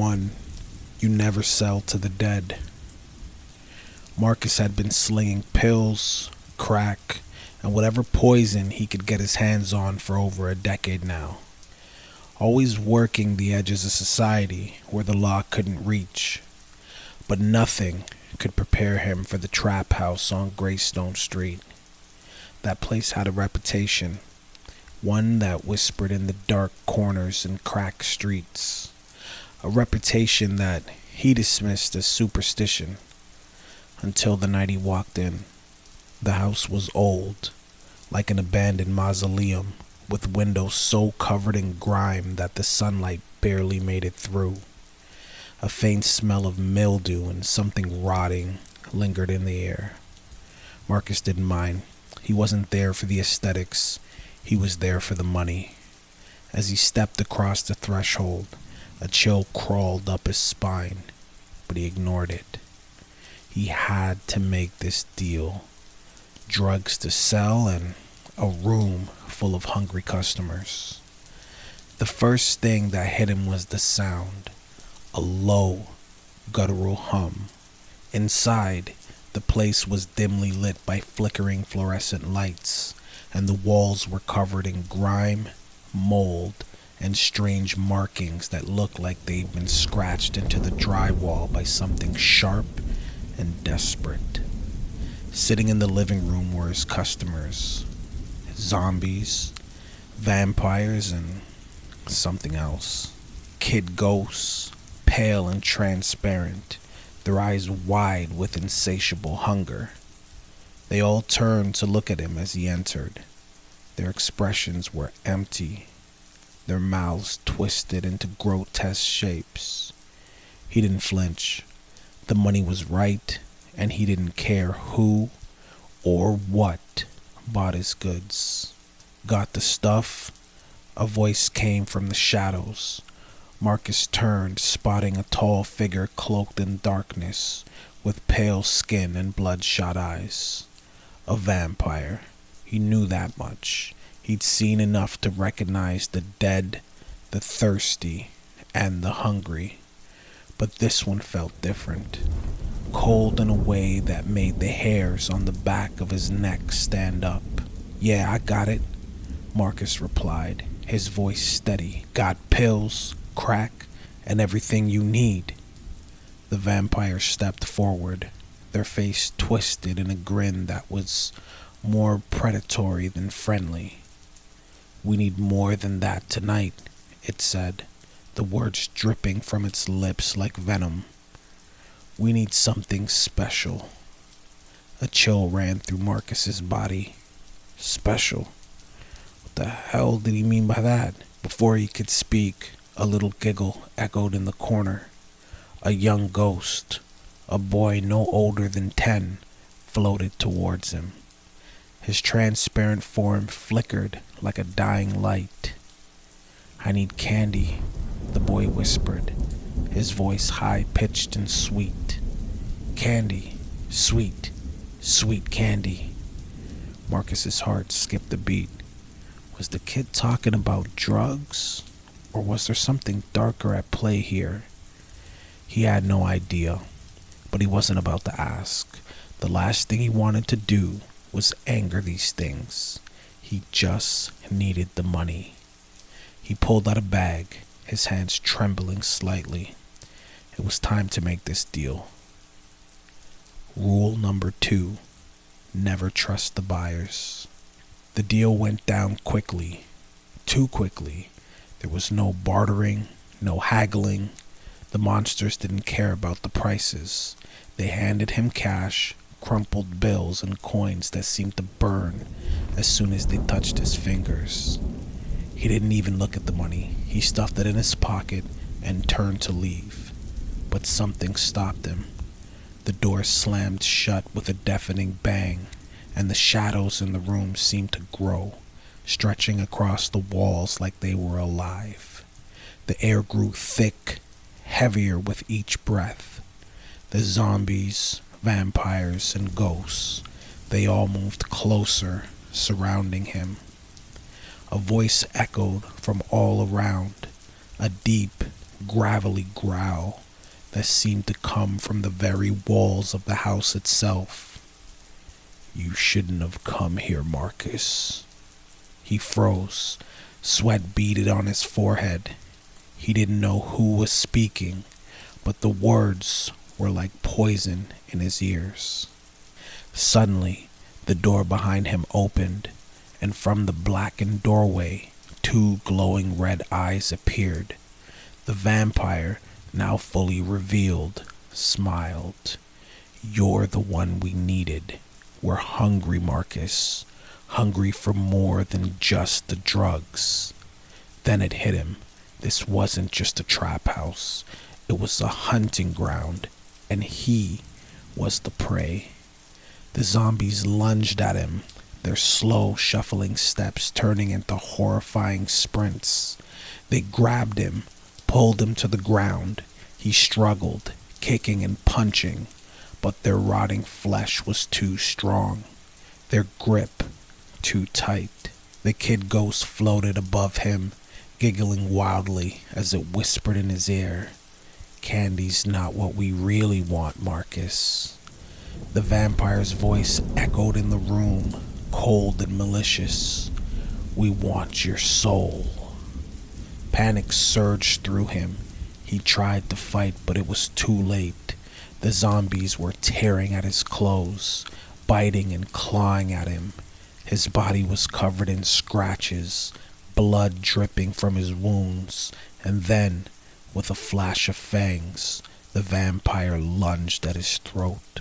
one you never sell to the dead. Marcus had been slinging pills, crack, and whatever poison he could get his hands on for over a decade now. Always working the edges of society where the law couldn't reach. But nothing could prepare him for the trap house on Greystone Street. That place had a reputation, one that whispered in the dark corners and crack streets. A reputation that he dismissed as superstition until the night he walked in. The house was old, like an abandoned mausoleum, with windows so covered in grime that the sunlight barely made it through. A faint smell of mildew and something rotting lingered in the air. Marcus didn't mind. He wasn't there for the aesthetics. He was there for the money. As he stepped across the threshold, a chill crawled up his spine, but he ignored it. He had to make this deal. Drugs to sell and a room full of hungry customers. The first thing that hit him was the sound. A low, guttural hum. Inside, the place was dimly lit by flickering fluorescent lights, and the walls were covered in grime, mold, and strange markings that looked like they'd been scratched into the drywall by something sharp and desperate. Sitting in the living room were his customers. Zombies, vampires, and something else. Kid ghosts, pale and transparent, their eyes wide with insatiable hunger. They all turned to look at him as he entered. Their expressions were empty, their mouths twisted into grotesque shapes. He didn't flinch. The money was right, and he didn't care who or what bought his goods. Got the stuff? A voice came from the shadows. Marcus turned, spotting a tall figure cloaked in darkness, with pale skin and bloodshot eyes. A vampire. He knew that much. He'd seen enough to recognize the dead, the thirsty, and the hungry. But this one felt different. Cold in a way that made the hairs on the back of his neck stand up. "Yeah, I got it," Marcus replied, his voice steady. "Got pills, crack, and everything you need." The vampire stepped forward, their face twisted in a grin that was more predatory than friendly. "We need more than that tonight," it said, the words dripping from its lips like venom. "We need something special." A chill ran through Marcus's body. Special? What the hell did he mean by that? Before he could speak, a little giggle echoed in the corner. A young ghost, a boy no older than 10, floated towards him. His transparent form flickered like a dying light. "I need candy," the boy whispered, his voice high-pitched and sweet. "Candy, sweet, sweet candy." Marcus's heart skipped a beat. Was the kid talking about drugs? Or was there something darker at play here? He had no idea, but he wasn't about to ask. The last thing he wanted to do was anger these things. He just needed the money. He pulled out a bag, his hands trembling slightly. It was time to make this deal. Rule number 2, never trust the buyers. The deal went down quickly, too quickly. There was no bartering, no haggling. The monsters didn't care about the prices. They handed him cash, crumpled bills and coins that seemed to burn as soon as they touched his fingers. He didn't even look at the money. He stuffed it in his pocket and turned to leave. But something stopped him. The door slammed shut with a deafening bang, and the shadows in the room seemed to grow, stretching across the walls like they were alive. The air grew thick, heavier with each breath. The zombies, vampires, and ghosts, they all moved closer, surrounding him. A voice echoed from all around, a deep, gravelly growl that seemed to come from the very walls of the house itself. "You shouldn't have come here, Marcus." He froze, sweat beaded on his forehead. He didn't know who was speaking, but the words were like poison in his ears. Suddenly, the door behind him opened, and from the blackened doorway, two glowing red eyes appeared. The vampire, now fully revealed, smiled. "You're the one we needed. We're hungry, Marcus. Hungry for more than just the drugs." Then it hit him. This wasn't just a trap house. It was a hunting ground, and he was the prey. The zombies lunged at him, their slow, shuffling steps turning into horrifying sprints. They grabbed him, pulled him to the ground. He struggled, kicking and punching, but their rotting flesh was too strong, their grip too tight. The kid ghost floated above him, giggling wildly as it whispered in his ear, "Candy's not what we really want, Marcus." The vampire's voice echoed in the room, cold and malicious. "We want your soul." Panic surged through him. He tried to fight, but it was too late. The zombies were tearing at his clothes, biting and clawing at him. His body was covered in scratches, blood dripping from his wounds, and then, with a flash of fangs, the vampire lunged at his throat.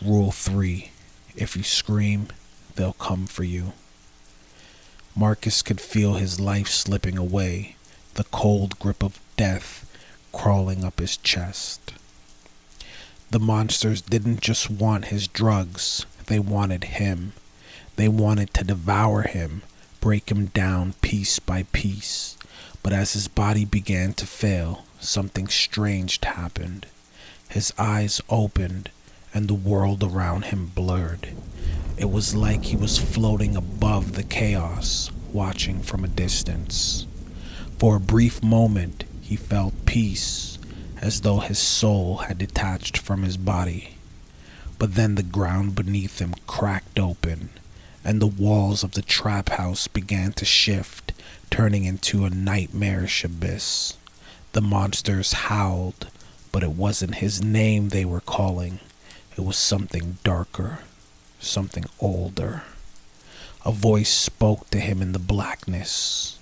Rule 3. If you scream, they'll come for you. Marcus could feel his life slipping away, the cold grip of death crawling up his chest. The monsters didn't just want his drugs, they wanted him. They wanted to devour him, break him down piece by piece. But as his body began to fail, something strange happened. His eyes opened, and the world around him blurred. It was like he was floating above the chaos, watching from a distance. For a brief moment, he felt peace, as though his soul had detached from his body. But then the ground beneath him cracked open, and the walls of the trap house began to shift, turning into a nightmarish abyss. The monsters howled, but it wasn't his name they were calling. It was something darker, something older. A voice spoke to him in the blackness.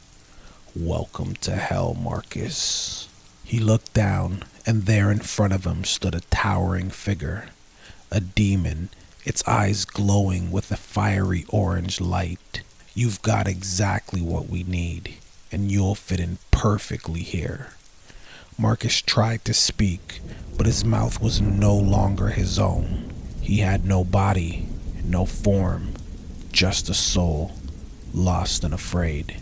"Welcome to hell, Marcus." He looked down, and there in front of him stood a towering figure, a demon, its eyes glowing with a fiery orange light. "You've got exactly what we need, and you'll fit in perfectly here." Marcus tried to speak, but his mouth was no longer his own. He had no body, no form, just a soul, lost and afraid.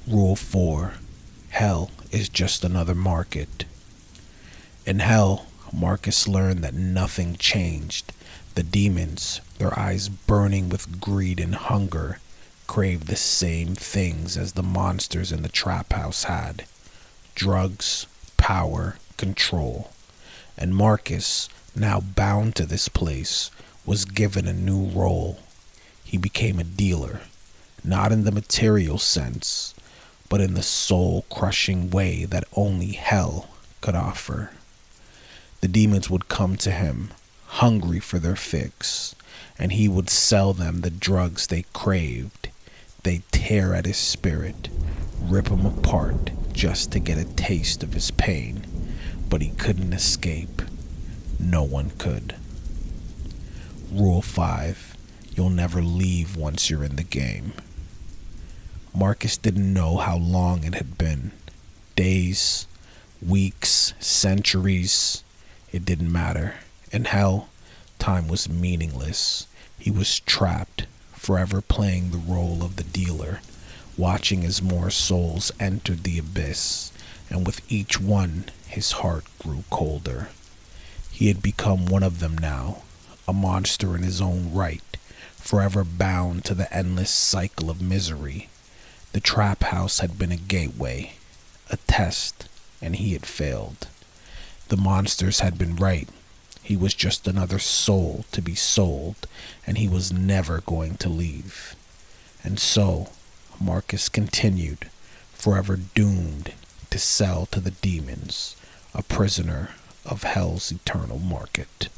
Rule 4. Hell is just another market. In hell, Marcus learned that nothing changed. The demons, their eyes burning with greed and hunger, craved the same things as the monsters in the trap house had: drugs, power, control. And Marcus, now bound to this place, was given a new role. He became a dealer, not in the material sense, but in the soul-crushing way that only hell could offer. The demons would come to him, hungry for their fix, and he would sell them the drugs they craved. They'd tear at his spirit, rip him apart just to get a taste of his pain, but he couldn't escape. No one could. Rule 5. You'll never leave once you're in the game. Marcus didn't know how long it had been. Days, weeks, centuries. It didn't matter. In hell, time was meaningless. He was trapped, forever playing the role of the dealer, watching as more souls entered the abyss, and with each one, his heart grew colder. He had become one of them now, a monster in his own right, forever bound to the endless cycle of misery. The trap house had been a gateway, a test, and he had failed. The monsters had been right. He was just another soul to be sold, and he was never going to leave. And so, Marcus continued, forever doomed to sell to the demons, a prisoner of hell's eternal market.